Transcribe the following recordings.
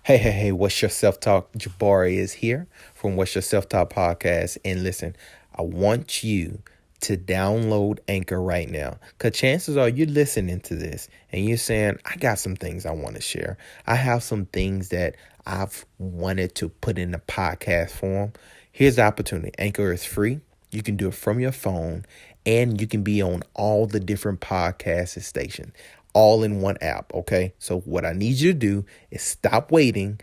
Hey, What's Your Self Talk? Jabari is here from What's Your Self Talk podcast. And listen, I want you to download Anchor right now. Because chances are you're listening to this and you're saying, I got some things I want to share. I have some things that I've wanted to put in a podcast form. Here's the opportunity. Anchor is free. You can do it from your phone and you can be on all the different podcast stations all in one app. Okay. So what I need you to do is stop waiting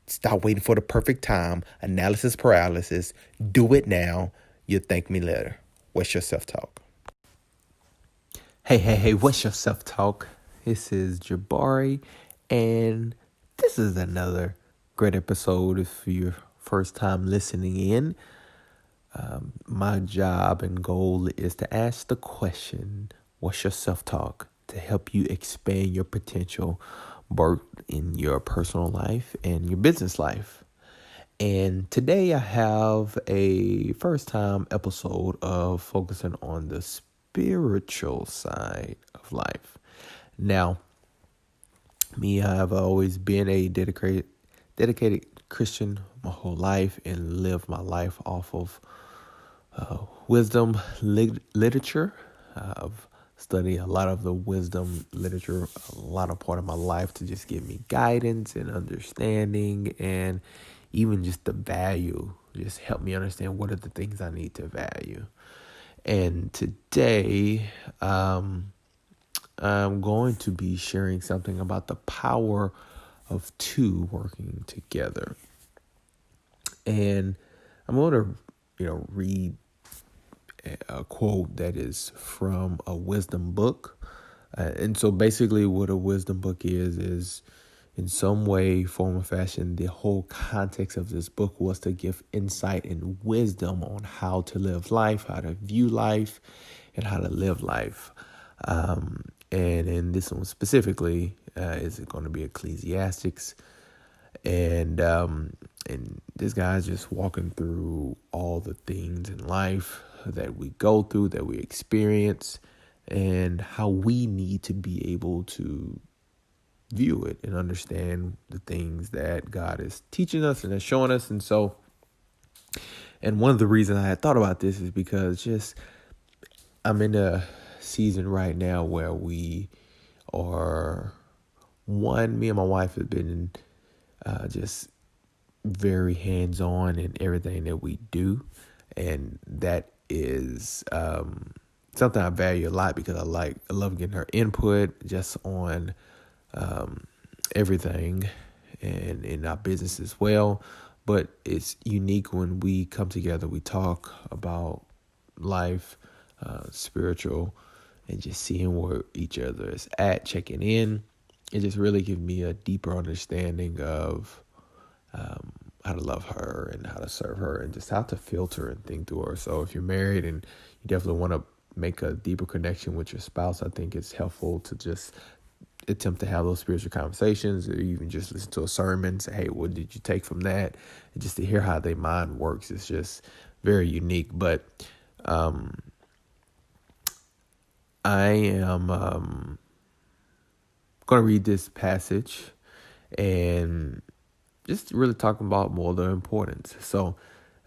for the perfect time, analysis paralysis. Do it now. You'll thank me later. What's your self talk? Hey, what's your self talk? This is Jabari, and this is another great episode. If you're first time listening in, my job and goal is to ask the question, what's your self talk, to help you expand your potential, both in your personal life and your business life. And today I have a first time episode of focusing on the spiritual side of life. Now, I've always been a dedicated Christian my whole life and lived my life off of wisdom literature. I've studied a lot of the wisdom literature, a lot of part of my life to just give me guidance and understanding and even just the value, just help me understand what are the things I need to value. And today, I'm going to be sharing something about the power of two working together. And I'm going to, read a quote that is from a wisdom book. And so basically what a wisdom book is in some way, form, or fashion, the whole context of this book was to give insight and wisdom on how to live life, how to view life, and how to live life. And in this one specifically, is it going to be Ecclesiastics? And this guy's just walking through all the things in life that we go through, that we experience, and how we need to be able to view it and understand the things that God is teaching us and is showing us. And one of the reasons I had thought about this is because I'm in a season right now where me and my wife have been just very hands-on in everything that we do. And that is something I value a lot because I love getting her input just on everything and in our business as well. But it's unique when we come together, we talk about life, spiritual, and just seeing where each other is at, checking in. It just really gives me a deeper understanding of how to love her and how to serve her and just how to filter and think through her. So if you're married and you definitely want to make a deeper connection with your spouse, I think it's helpful to just attempt to have those spiritual conversations, or even just listen to a sermon, say, hey, what did you take from that? And just to hear how their mind works is just very unique. But I am going to read this passage and just really talking about more of the importance. So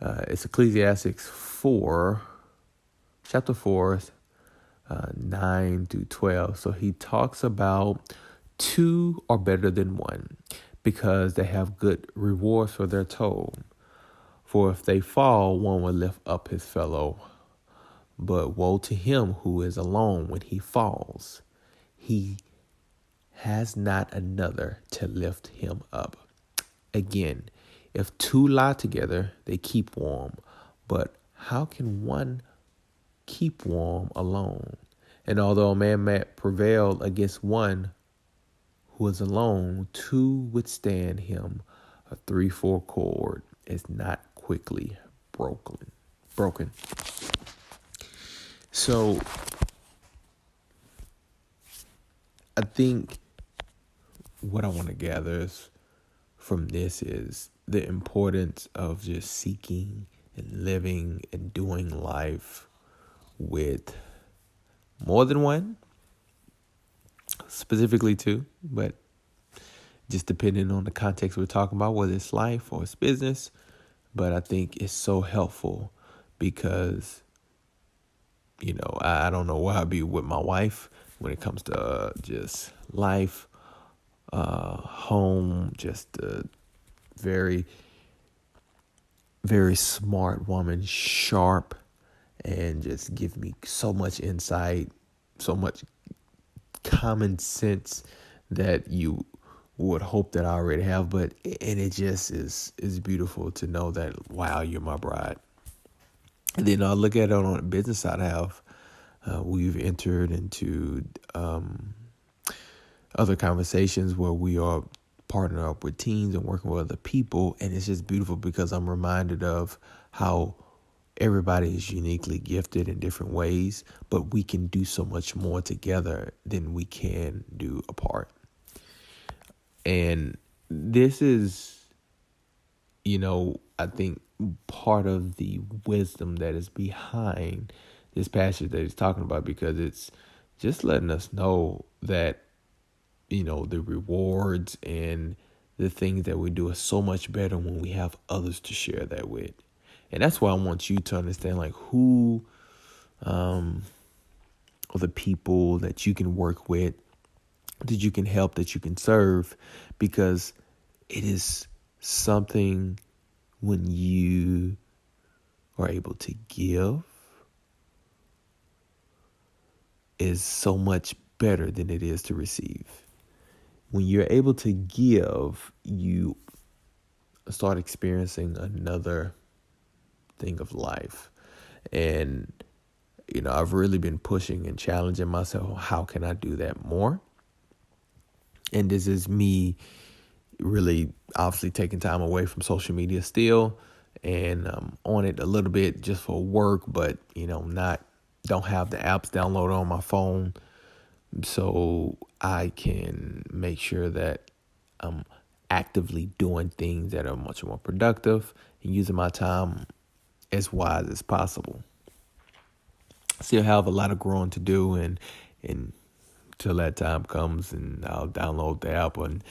it's Ecclesiastes 4, chapter 4, 9 through 12. So he talks about two are better than one because they have good rewards for their toil. For if they fall, one will lift up his fellow. But woe to him who is alone when he falls. He has not another to lift him up. Again, if two lie together, they keep warm. But how can one keep warm alone? And although a man may prevail against one who is alone, two withstand him. A 3/4 cord is not quickly broken. So I think what I want to gather from this is the importance of just seeking and living and doing life with more than one, specifically two, but just depending on the context we're talking about, whether it's life or it's business. But I think it's so helpful because, I don't know where I'd be with my wife when it comes to just life, home, just a very, very smart woman, sharp, and just give me so much insight, so much common sense that you would hope that I already have. And it just is beautiful to know that, wow, you're my bride. And then I look at it on the business side. We've entered into other conversations where we are partnering up with teams and working with other people. And it's just beautiful because I'm reminded of how everybody is uniquely gifted in different ways, but we can do so much more together than we can do apart. And this is, I think part of the wisdom that is behind this passage that he's talking about, because it's just letting us know that, the rewards and the things that we do are so much better when we have others to share that with. And that's why I want you to understand, like, who are the people that you can work with, that you can help, that you can serve, because it is something when you are able to give is so much better than it is to receive. When you're able to give, you start experiencing another thing of life. And, I've really been pushing and challenging myself. How can I do that more? And this is me really obviously taking time away from social media still, and on it a little bit just for work, but, don't have the apps downloaded on my phone, so I can make sure that I'm actively doing things that are much more productive and using my time as wise as possible. Still have a lot of growing to do, and till that time comes, and I'll download the app, and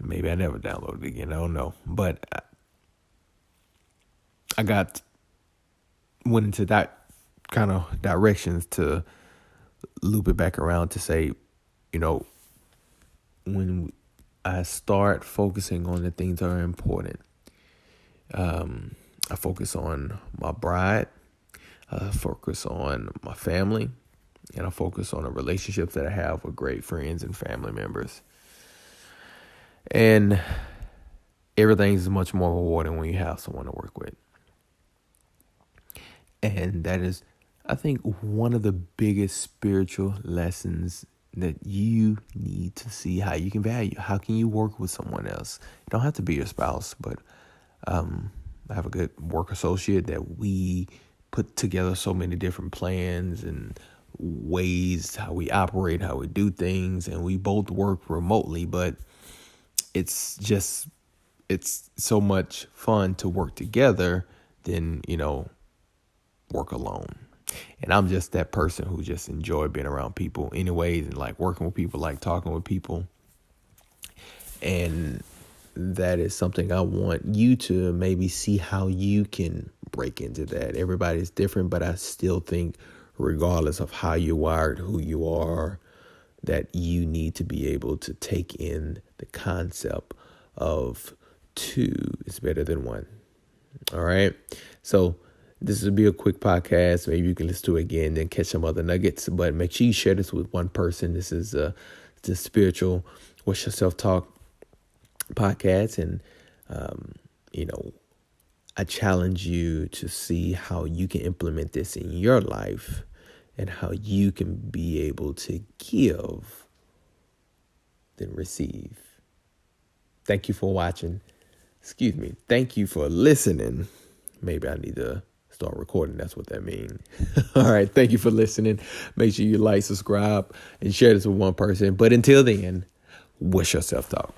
maybe I never download it again. I don't know, but I went into that kind of directions to loop it back around to say, when I start focusing on the things that are important, I focus on my bride, I focus on my family, and I focus on the relationships that I have with great friends and family members. And everything is much more rewarding when you have someone to work with. And that is, I think, one of the biggest spiritual lessons that you need to see how you can value. How can you work with someone else? You don't have to be your spouse, but I have a good work associate that we put together so many different plans and ways how we operate, how we do things, and we both work remotely, but it's so much fun to work together than, work alone. And I'm just that person who just enjoy being around people anyways, and like working with people, like talking with people. And that is something I want you to maybe see how you can break into that. Everybody's different, but I still think regardless of how you're wired, who you are, that you need to be able to take in the concept of two is better than one. All right. So this will be a quick podcast. Maybe you can listen to it again, then catch some other nuggets. But make sure you share this with one person. This is the spiritual What's Your Self-Talk podcast. And, I challenge you to see how you can implement this in your life and how you can be able to give than receive. Thank you for watching. Thank you for listening. Maybe I need to start recording. That's what that means. All right. Thank you for listening. Make sure you like, subscribe, and share this with one person. But until then, wish your self-talk.